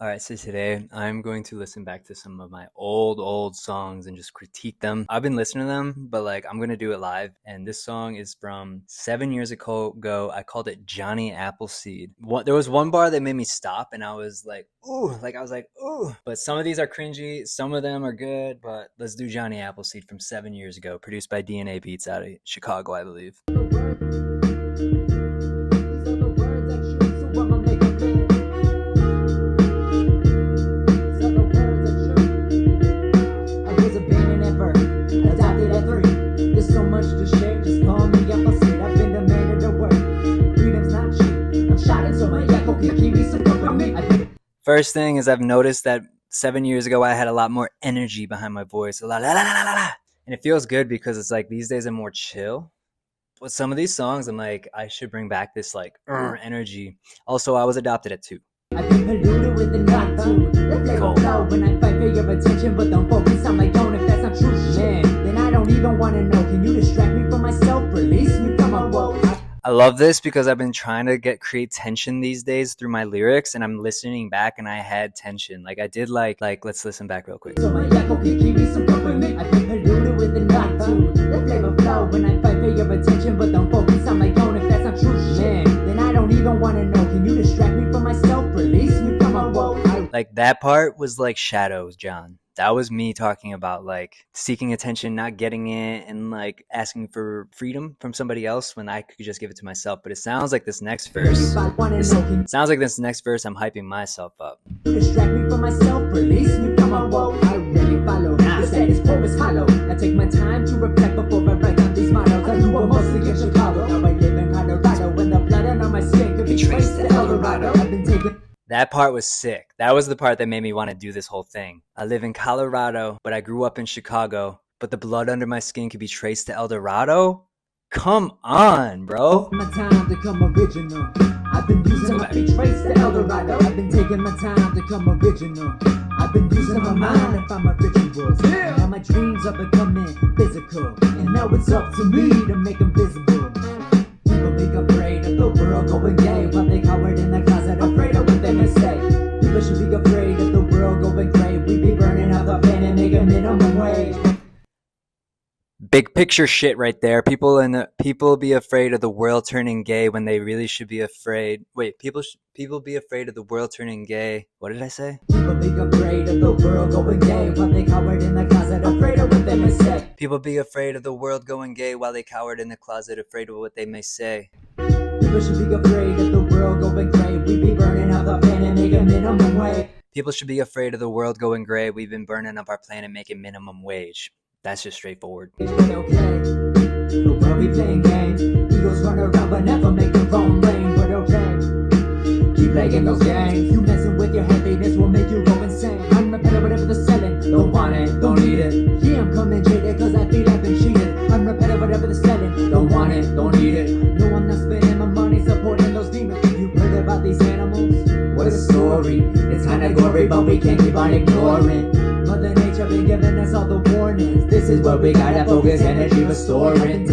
All right, so today I'm going to listen back to some of my old songs and just critique them. I've been listening to them, but I'm going to do it live. And this song is from 7 years ago. I called it Johnny Appleseed. There was one bar that made me stop, and I was like, ooh, ooh. But some of these are cringy, some of them are good. But let's do Johnny Appleseed from 7 years ago, produced by DNA Beats out of Chicago, I believe. First thing is I've noticed that 7 years ago I had a lot more energy behind my voice, and it feels good because it's like these days I'm more chill. But some of these songs I'm like, I should bring back this energy. Also, I was adopted at 2. I've been polluted with the not to. The flavor flow when I fight for your attention, but don't focus on my tone if that's not true shit. Then I don't even want to know. Can you distract me from myself? Release me from my woes. I love this because I've been trying to create tension these days through my lyrics, and I'm listening back and I had tension. I did let's listen back real quick. So my echo can keep me some company. I've been polluted with the not to. The flavor flow when I fight for your attention, but don't focus on my tone if that's not true shit. Then I don't even want to know. Can you distract me from myself? Release me from my woes. That part was like Shadows, John. That was me talking about seeking attention, not getting it, and asking for freedom from somebody else when I could just give it to myself. But it sounds like this next verse. I'm hyping myself up. Distract me from myself, release me from my woe. I really follow. The status quo is hollow. I take my time to reflect before I write down these mottos. I grew up mostly in Chicago. Now I live in Colorado. When the blood on my skin could be traced to El Dorado. I've been taking. That part was sick. That was the part that made me want to do this whole thing. I live in Colorado, but I grew up in Chicago. But the blood under my skin could be traced to El Dorado? Come on, bro. My time to come original. I've been using my feet traced to El Dorado. I've been taking my time to come original. I've been using my mind to find my rituals. Now my dreams are becoming physical. And now it's up to me to make them visible. People be afraid of the world going gay while they cowered in the closet, afraid of what they may say. People should be afraid of the world going gray. We be burning out the fan and making minimum wage. Big picture shit right there. People be afraid of the world turning gay when they really should be afraid. Wait, people be afraid of the world turning gay. What did I say? People be afraid of the world going gay while they cowered in the closet, afraid of what they may say. People be afraid of the world going gay while they cowered in the closet, afraid of what they may say. People should be afraid of the world going gray. We be burning out the fan and making minimum wage. People should be afraid of the world going gray. We've been burning up our planet making minimum wage. That's just straightforward. It's been okay. The world be playing games. Egos run around but never make their own lane. But okay, keep playing those games. You messing with your happiness will make you go insane. I'm repetitive whatever they're selling. Don't want it, don't need it. Yeah, I'm coming jaded cause I feel I've been cheated. I'm repetitive whatever they're selling. Don't want it, don't need it. No, I'm not spending my money supporting those demons. You heard about these animals? What a story. It's kinda gory but we can't keep on ignoring. Mother Nature been giving us all the warnings. This is where we gotta focus, energy restoring.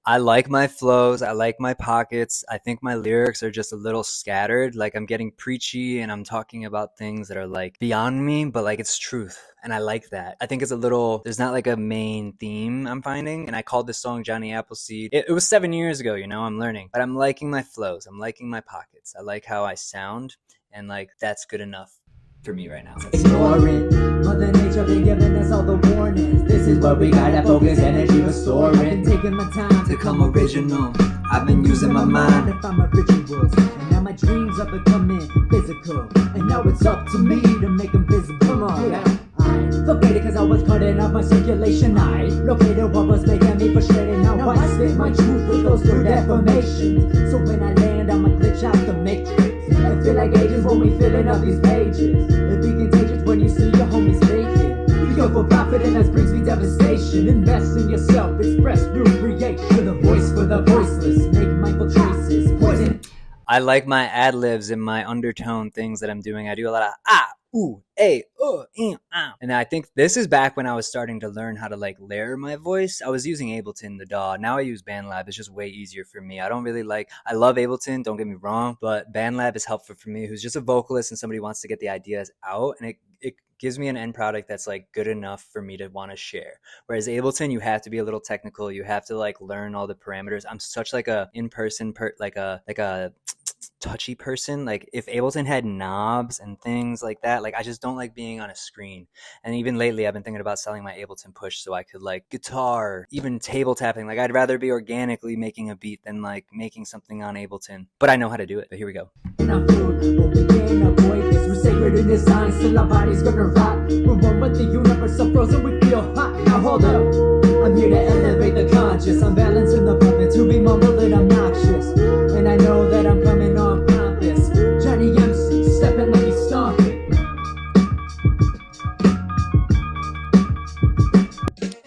I like my flows. I like my pockets. I think my lyrics are just a little scattered. I'm getting preachy and I'm talking about things that are beyond me, but it's truth. And I like that. I think it's there's not a main theme I'm finding. And I called this song Johnny Appleseed. It was 7 years ago, I'm learning. But I'm liking my flows. I'm liking my pockets. I like how I sound. And that's good enough for me right now. Ignoring. Mother Nature been giving us all the warnings. This is where we gotta focus, energy restoring. I've been taking my time to come original. I've been using my mind to find my rituals. And now my dreams are becoming physical. And now it's up to me to make them visible. Come on, I forget cause I was cutting off my circulation. I located what was making me frustrated. Now I spit my truth with those word affirmations. So when I land, I'ma glitch out the matrix. I feel like ages when we filling up these pages. It be contagious when you see your homies make it. We go for profit and that brings me devastation. Invest in yourself, express through creation. With a voice for the voiceless, make mindful choices. Poison. I like my ad-libs and my undertone things that I'm doing. I do a lot of ooh, hey, and I think this is back when I was starting to learn how to like layer my voice. I was using Ableton, the DAW. Now I use BandLab. It's just way easier for me. I don't really like, I love Ableton, don't get me wrong, but BandLab is helpful for me who's just a vocalist and somebody wants to get the ideas out, and it gives me an end product that's like good enough for me to want to share. Whereas Ableton, you have to be a little technical. You have to like learn all the parameters. I'm such like a in-person like a touchy person. Like if Ableton had knobs and things like that, like I just don't like being on a screen. And even lately I've been thinking about selling my Ableton Push so I could like guitar, even table tapping. Like I'd rather be organically making a beat than like making something on Ableton. But I know how to do it. But here we go. And I'm food, but we can't avoid this. We're sacred in design, still our body's gonna rot. We're one with the universe, so frozen we feel hot. Now hold up, I'm here to elevate the conscious. I'm balancing the puppet to be mumbled and obnoxious. And I know that I'm coming on pompous. Johnny MC, stepping like he's stomping.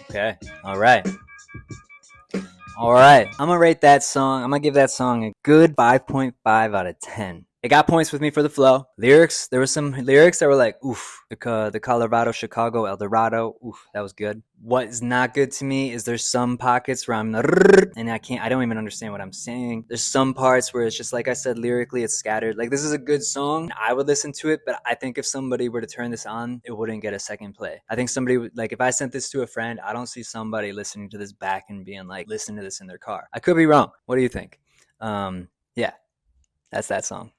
Okay. All right. All right. I'm going to rate that song. I'm going to give that song a good 5.5 out of 10. It got points with me for the flow. Lyrics, there were some lyrics that were like, oof, the Colorado, Chicago, El Dorado, oof, that was good. What is not good to me is there's some pockets where I'm, and I don't even understand what I'm saying. There's some parts where it's just, like I said, lyrically, it's scattered. Like, this is a good song. I would listen to it, but I think if somebody were to turn this on, it wouldn't get a second play. I think somebody would, like, if I sent this to a friend, I don't see somebody listening to this back and being like, listening to this in their car. I could be wrong. What do you think? Yeah, that's that song.